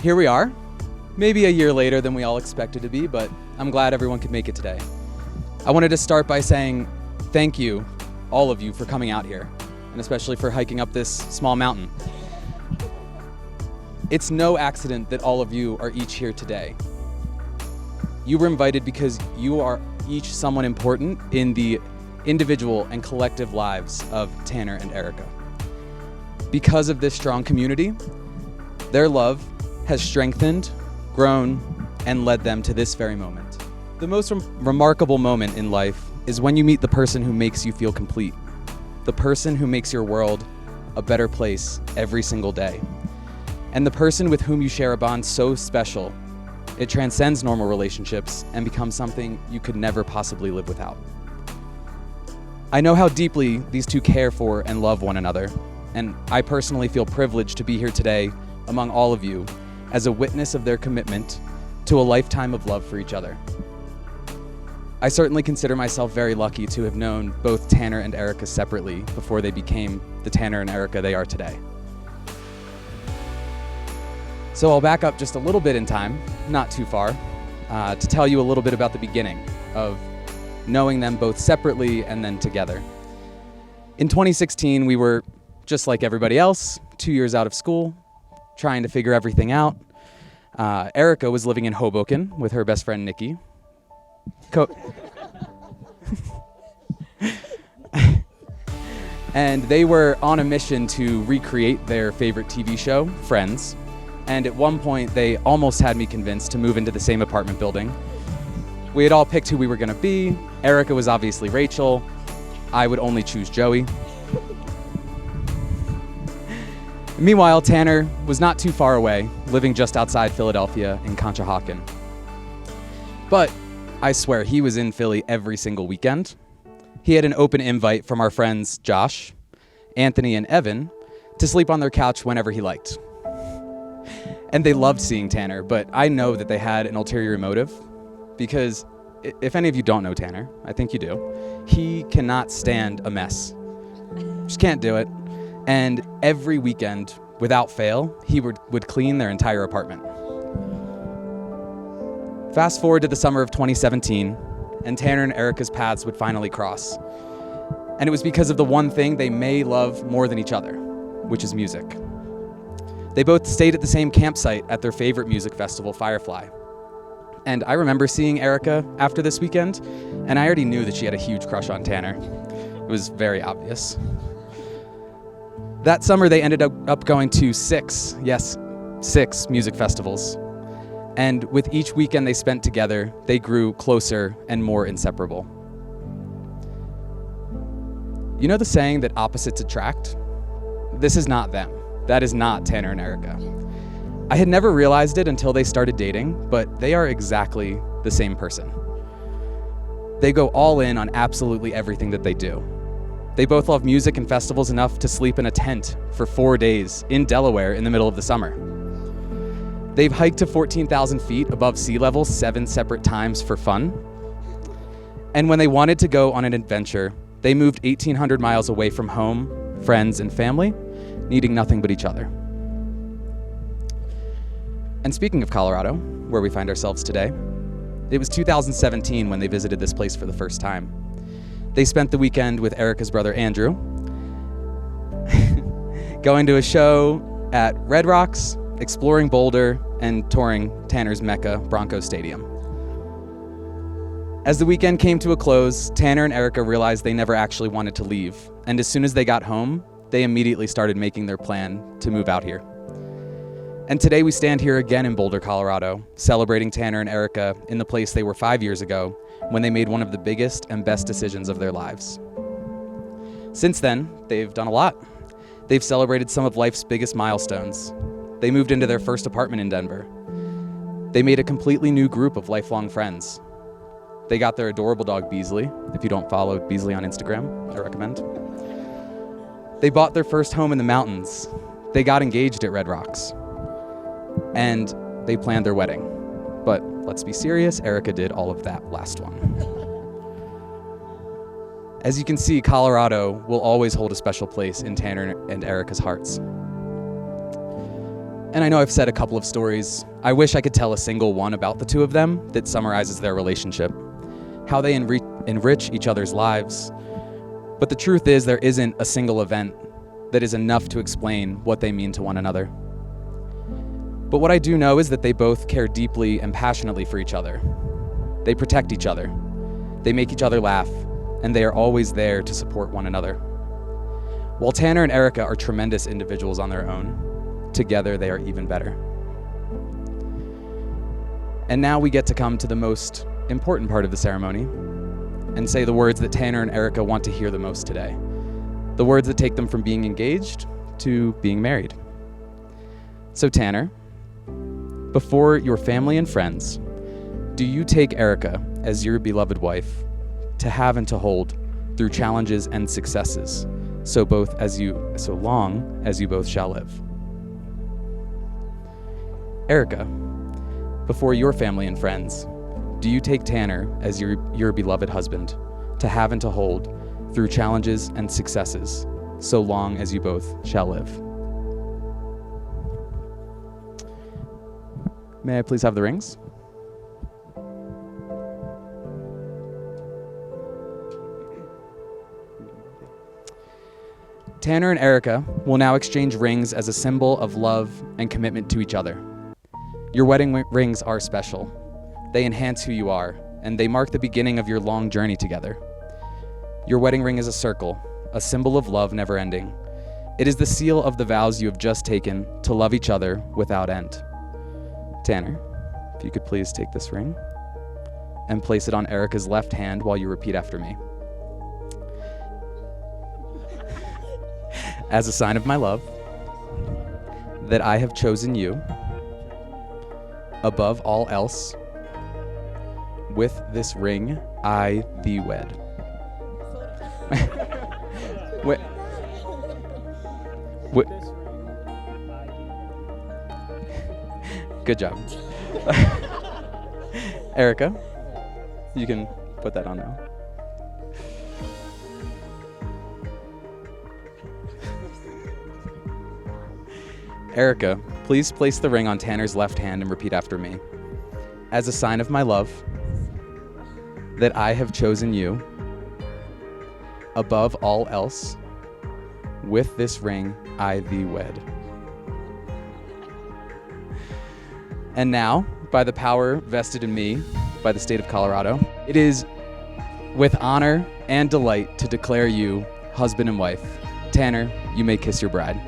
here we are. Maybe a year later than we all expected to be, but I'm glad everyone could make it today. I wanted to start by saying thank you, all of you, for coming out here, and especially for hiking up this small mountain. It's no accident that all of you are each here today. You were invited because you are each someone important in the individual and collective lives of Tanner and Erika. Because of this strong community, their love has strengthened, grown, and led them to this very moment. The most remarkable moment in life is when you meet the person who makes you feel complete, the person who makes your world a better place every single day, and the person with whom you share a bond so special it transcends normal relationships and becomes something you could never possibly live without. I know how deeply these two care for and love one another, and I personally feel privileged to be here today among all of you as a witness of their commitment to a lifetime of love for each other. I certainly consider myself very lucky to have known both Tanner and Erika separately before they became the Tanner and Erika they are today. So I'll back up just a little bit in time, not too far, to tell you a little bit about the beginning of knowing them both separately and then together. In 2016, we were just like everybody else, 2 years out of school, trying to figure everything out. Erika was living in Hoboken with her best friend, Nikki. And they were on a mission to recreate their favorite TV show, Friends. And at one point, they almost had me convinced to move into the same apartment building. We had all picked who we were going to be. Erika was obviously Rachel. I would only choose Joey. Meanwhile, Tanner was not too far away, living just outside Philadelphia in Conshohocken. But I swear, he was in Philly every single weekend. He had an open invite from our friends Josh, Anthony, and Evan to sleep on their couch whenever he liked. And they loved seeing Tanner, but I know that they had an ulterior motive because if any of you don't know Tanner, I think you do, he cannot stand a mess. Just can't do it. And every weekend, without fail, he would clean their entire apartment. Fast forward to the summer of 2017, and Tanner and Erika's paths would finally cross. And it was because of the one thing they may love more than each other, which is music. They both stayed at the same campsite at their favorite music festival, Firefly. And I remember seeing Erika after this weekend, and I already knew that she had a huge crush on Tanner. It was very obvious. That summer, they ended up going to six music festivals. And with each weekend they spent together, they grew closer and more inseparable. You know the saying that opposites attract? This is not them. That is not Tanner and Erika. I had never realized it until they started dating, but they are exactly the same person. They go all in on absolutely everything that they do. They both love music and festivals enough to sleep in a tent for 4 days in Delaware in the middle of the summer. They've hiked to 14,000 feet above sea level 7 separate times for fun. And when they wanted to go on an adventure, they moved 1,800 miles away from home, friends, and family, needing nothing but each other. And speaking of Colorado, where we find ourselves today, it was 2017 when they visited this place for the first time. They spent the weekend with Erika's brother Andrew, going to a show at Red Rocks, exploring Boulder, and touring Tanner's Mecca, Bronco Stadium. As the weekend came to a close, Tanner and Erika realized they never actually wanted to leave, and as soon as they got home, they immediately started making their plan to move out here. And today we stand here again in Boulder, Colorado, celebrating Tanner and Erika in the place they were 5 years ago when they made one of the biggest and best decisions of their lives. Since then, they've done a lot. They've celebrated some of life's biggest milestones. They moved into their first apartment in Denver. They made a completely new group of lifelong friends. They got their adorable dog, Beasley. If you don't follow Beasley on Instagram, I recommend. They bought their first home in the mountains. They got engaged at Red Rocks. And they planned their wedding. But let's be serious, Erika did all of that last one. As you can see, Colorado will always hold a special place in Tanner and Erika's hearts. And I know I've said a couple of stories. I wish I could tell a single one about the two of them that summarizes their relationship, how they enrich each other's lives. But the truth is, there isn't a single event that is enough to explain what they mean to one another. But what I do know is that they both care deeply and passionately for each other. They protect each other, they make each other laugh, and they are always there to support one another. While Tanner and Erika are tremendous individuals on their own, together they are even better. And now we get to come to the most important part of the ceremony and say the words that Tanner and Erika want to hear the most today. The words that take them from being engaged to being married. So Tanner, before your family and friends, do you take Erika as your beloved wife to have and to hold through challenges and successes, so long as you both shall live? Erika, before your family and friends, do you take Tanner as your beloved husband to have and to hold through challenges and successes, so long as you both shall live? May I please have the rings? Tanner and Erika will now exchange rings as a symbol of love and commitment to each other. Your wedding rings are special. They enhance who you are, and they mark the beginning of your long journey together. Your wedding ring is a circle, a symbol of love never ending. It is the seal of the vows you have just taken to love each other without end. Tanner, if you could please take this ring and place it on Erika's left hand while you repeat after me. As a sign of my love, that I have chosen you above all else, with this ring I thee wed. Wait. Good job. Erika, you can put that on now. Erika, please place the ring on Tanner's left hand and repeat after me. As a sign of my love, that I have chosen you above all else, with this ring I thee wed. And now, by the power vested in me by the state of Colorado, it is with honor and delight to declare you husband and wife. Tanner, you may kiss your bride.